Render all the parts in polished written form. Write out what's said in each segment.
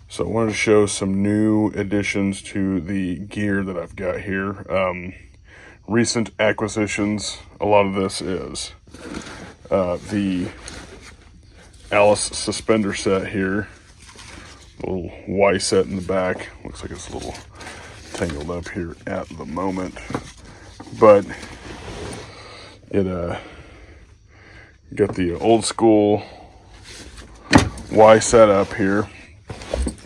So I wanted to show some new additions to the gear that I've got here. Recent acquisitions. A lot of this is the Alice suspender set here. A little Y set in the back. Looks like it's a little tangled up here at the moment. But it got the old school Y set up here.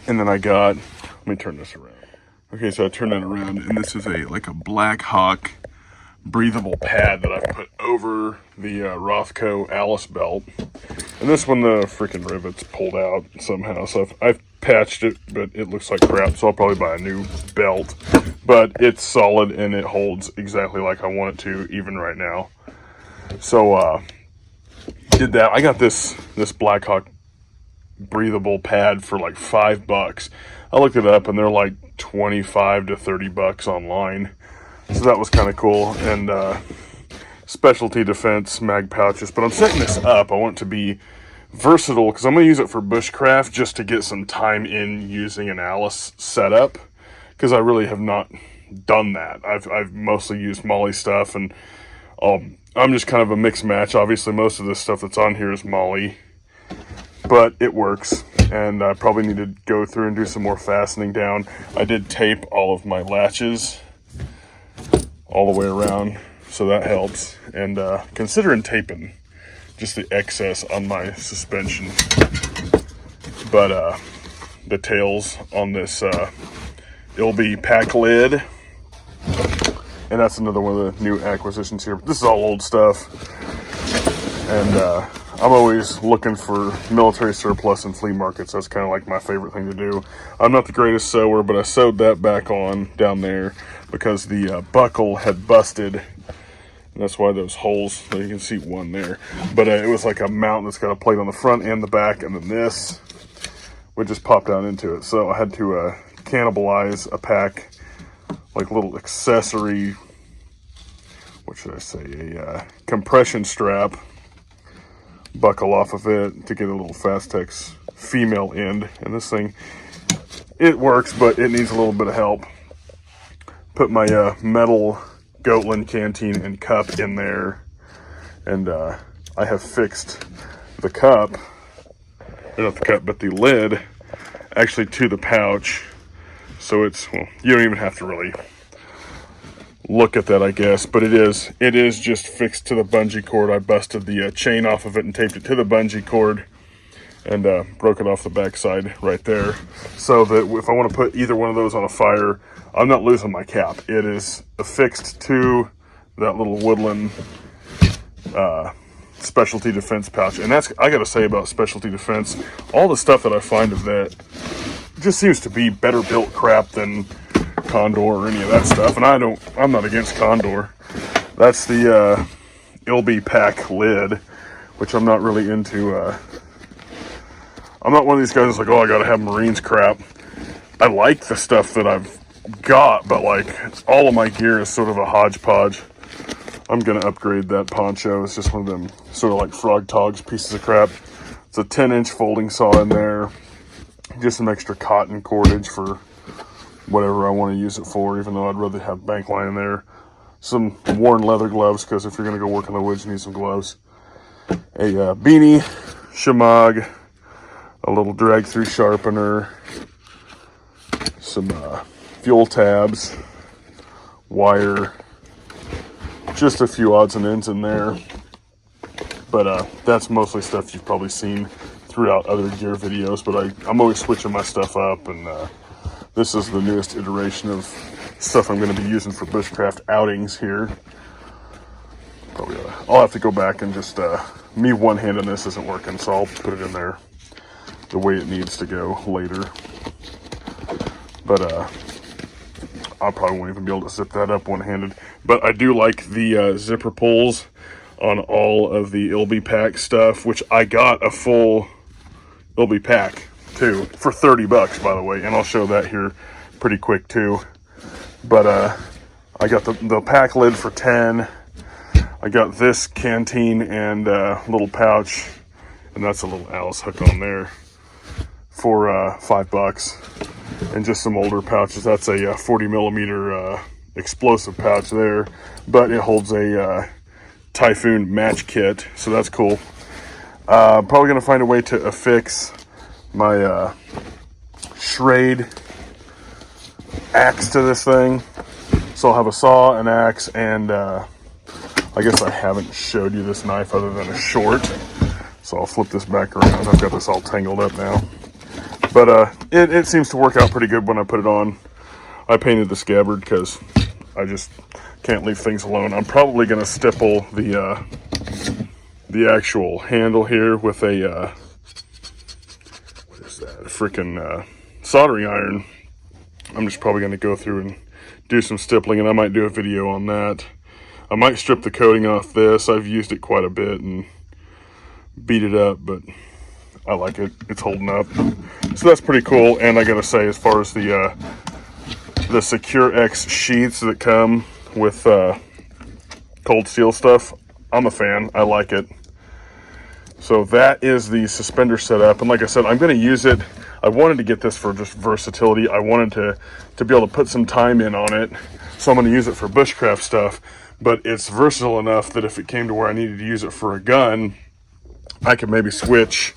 And then I got, let me turn this around. Okay, so I turned that around, and this is like a Black Hawk breathable pad that I put over the Rothco Alice belt. And this one, the freaking rivets pulled out somehow, so I've patched it, but it looks like crap, so I'll probably buy a new belt. But it's solid, and it holds exactly like I want it to, even right now. So, did that. I got this Black Hawk breathable pad for like $5. I looked it up and they're like 25 to 30 bucks online, so that was kind of cool. And specialty defense mag pouches, but I'm setting this up. I want it to be versatile because I'm going to use it for bushcraft just to get some time in using an Alice setup, because I really have not done that. I've mostly used Molly stuff, and I'm just kind of a mixed match. Obviously most of this stuff that's on here is Molly, but it works, and I probably need to go through and do some more fastening down. I did tape all of my latches all the way around, so that helps. And considering taping just the excess on my suspension, but the tails on this ILBE pack lid, and that's another one of the new acquisitions here. But this is all old stuff, and I'm always looking for military surplus and flea markets. That's kind of like my favorite thing to do. I'm not the greatest sewer, but I sewed that back on down there because the buckle had busted. And that's why those holes, you can see one there. But it was like a mount that's got a plate on the front and the back, and then this would just pop down into it. So I had to cannibalize a pack, like little accessory, what should I say, a compression strap, buckle off of it to get a little Fastex female end. And this thing, it works, but it needs a little bit of help. Put my metal Goatland canteen and cup in there, and I have fixed the cup, or not the cup, but the lid actually to the pouch, so it's, well, you don't even have to really look at that, I guess, but it is just fixed to the bungee cord. I busted the chain off of it and taped it to the bungee cord, and broke it off the backside right there, so that if I want to put either one of those on a fire, I'm not losing my cap. It is affixed to that little Woodland specialty defense pouch. And that's, I gotta say about specialty defense, all the stuff that I find of that just seems to be better built crap than Condor or any of that stuff. And I'm not against Condor. That's the ILBE pack lid, which I'm not really into. I'm not one of these guys that's like, oh, I gotta have Marines crap. I like the stuff that I've got, but like all of my gear is sort of a hodgepodge. I'm gonna upgrade that poncho. It's just one of them sort of like Frog Togs pieces of crap. It's a 10-inch folding saw in there, just some extra cotton cordage for whatever I want to use it for, even though I'd rather have bank line in there. Some worn leather gloves, because if you're gonna go work in the woods, you need some gloves. A beanie, shamag, a little drag through sharpener, some fuel tabs, wire, just a few odds and ends in there. But that's mostly stuff you've probably seen throughout other gear videos, but I'm always switching my stuff up, and this is the newest iteration of stuff I'm going to be using for bushcraft outings here. Probably I'll have to go back and just me one-handing this isn't working, so I'll put it in there the way it needs to go later. But I probably won't even be able to zip that up one-handed. But I do like the zipper pulls on all of the ILBE pack stuff, which I got a full ILBE pack too, for 30 bucks, by the way, and I'll show that here pretty quick too. But I got the pack lid for 10. I got this canteen and little pouch, and that's a little Alice hook on there for 5 bucks. And just some older pouches. That's a 40 millimeter explosive pouch there, but it holds a Typhoon match kit, so that's cool. Probably gonna find a way to affix my Schrade axe to this thing. So I'll have a saw, an axe, and I guess I haven't showed you this knife other than a short. So I'll flip this back around. I've got this all tangled up now. But it seems to work out pretty good when I put it on. I painted the scabbard because I just can't leave things alone. I'm probably going to stipple the actual handle here with a, what is that, a freaking soldering iron. I'm just probably going to go through and do some stippling, and I might do a video on that. I might strip the coating off this. I've used it quite a bit and beat it up, but I like it. It's holding up. So that's pretty cool. And I gotta say, as far as the Secure X sheaths that come with cold steel stuff, I'm a fan. I like it. So that is the suspender setup. And like I said, I'm gonna use it. I wanted to get this for just versatility. I wanted to be able to put some time in on it. So I'm gonna use it for bushcraft stuff. But it's versatile enough that if it came to where I needed to use it for a gun, I could maybe switch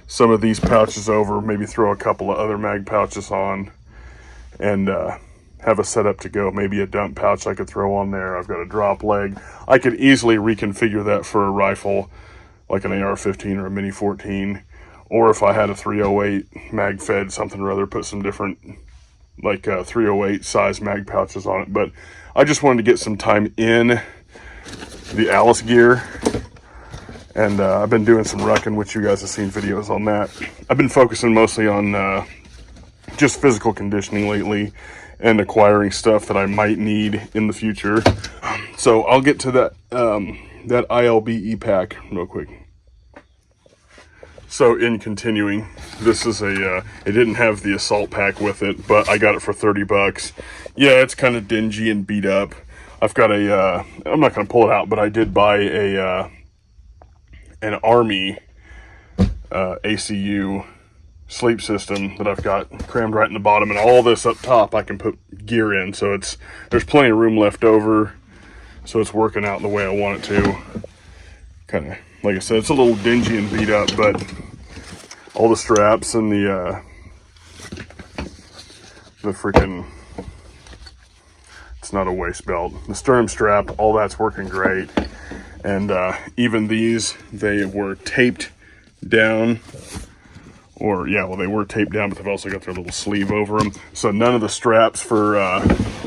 some of these pouches over, maybe throw a couple of other mag pouches on, and have a setup to go. Maybe a dump pouch I could throw on there. I've got a drop leg. I could easily reconfigure that for a rifle, like an AR-15 or a Mini 14. Or if I had a 308 mag fed something or other, put some different, like 308 size mag pouches on it. But I just wanted to get some time in the Alice gear. And I've been doing some rucking, which you guys have seen videos on that. I've been focusing mostly on just physical conditioning lately and acquiring stuff that I might need in the future. So I'll get to that that ILBE pack real quick. So in continuing, this is a, it didn't have the assault pack with it, but I got it for 30 bucks. Yeah, it's kind of dingy and beat up. I've got a, I'm not going to pull it out, but I did buy a, an Army ACU sleep system that I've got crammed right in the bottom, and all this up top I can put gear in, so there's plenty of room left over, so it's working out the way I want it to. Kind of, like I said, it's a little dingy and beat up, but all the straps and the freaking, it's not a waist belt, the sternum strap, all that's working great. And even these, they were taped down, or yeah, well, they were taped down, but they've also got their little sleeve over them. So none of the straps for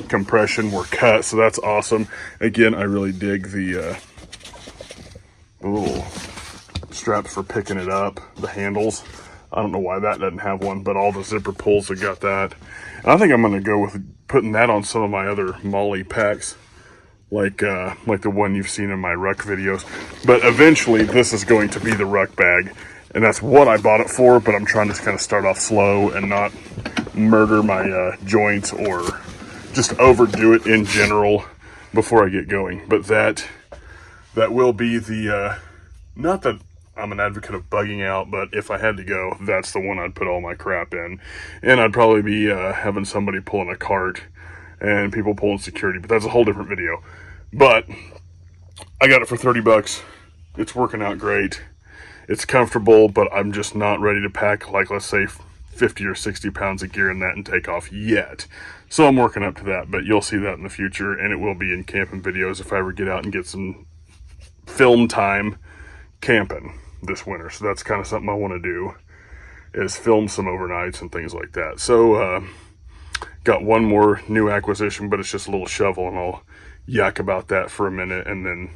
compression were cut, so that's awesome. Again, I really dig the little straps for picking it up, the handles. I don't know why that doesn't have one, but all the zipper pulls have got that. And I think I'm going to go with putting that on some of my other Molly packs, like the one you've seen in my ruck videos. But eventually this is going to be the ruck bag, and that's what I bought it for, but I'm trying to kind of start off slow and not murder my joints or just overdo it in general before I get going. But that will be the, not that I'm an advocate of bugging out, but if I had to go, that's the one I'd put all my crap in. And I'd probably be having somebody pulling a cart and people pulling security, but that's a whole different video. But I got it for 30 bucks. It's working out great. It's comfortable, but I'm just not ready to pack, like, let's say 50 or 60 pounds of gear in that and take off yet. So I'm working up to that, but you'll see that in the future, and it will be in camping videos if I ever get out and get some film time camping this winter. So that's kind of something I want to do, is film some overnights and things like that. So got one more new acquisition, but it's just a little shovel, and I'll yak about that for a minute, and then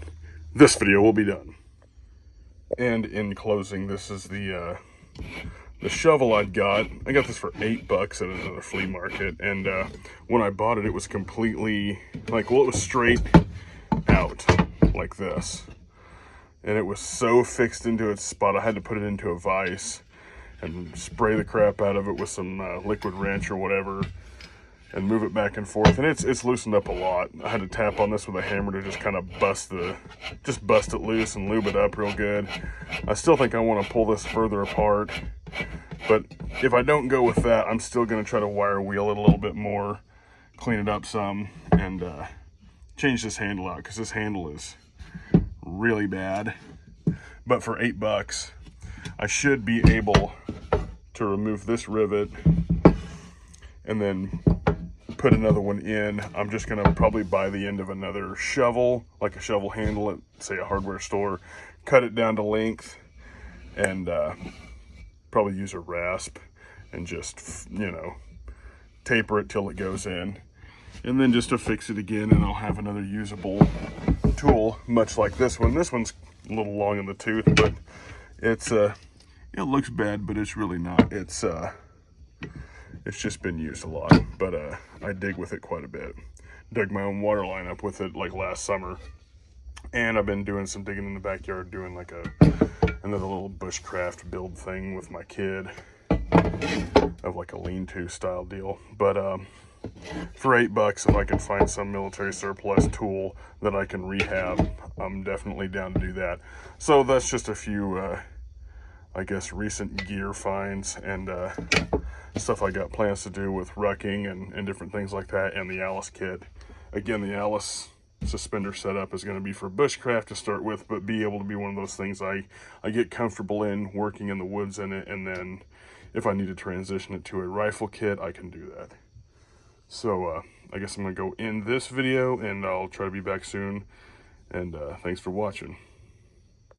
this video will be done. And in closing, this is the shovel I got this for $8 at another flea market, and when I bought it, it was completely, like, well, it was straight out like this, and it was so fixed into its spot I had to put it into a vise, and spray the crap out of it with some liquid wrench or whatever, and move it back and forth. And it's loosened up a lot. I had to tap on this with a hammer to just kind of bust it loose and lube it up real good. I still think I want to pull this further apart, but if I don't go with that, I'm still going to try to wire wheel it a little bit more, clean it up some, and change this handle out, because this handle is really bad. But for $8, I should be able to remove this rivet and then put another one in. I'm just gonna probably buy the end of another shovel, like a shovel handle at, say, a hardware store, cut it down to length, and probably use a rasp and just, you know, taper it till it goes in, and then just affix it again, and I'll have another usable tool, much like this one. This one's a little long in the tooth, but it's it looks bad, but it's really not. It's just been used a lot, but I dig with it quite a bit. Dug my own water line up with it like last summer, and I've been doing some digging in the backyard, doing like another little bushcraft build thing with my kid, of like a lean-to style deal. But for $8, if I can find some military surplus tool that I can rehab, I'm definitely down to do that. So that's just a few I guess recent gear finds and stuff I got plans to do with rucking and different things like that, and the Alice kit. Again, the Alice suspender setup is going to be for bushcraft to start with, but be able to be one of those things I get comfortable in working in the woods in it, and then if I need to transition it to a rifle kit, I can do that. So I guess I'm going to go end this video, and I'll try to be back soon, and thanks for watching.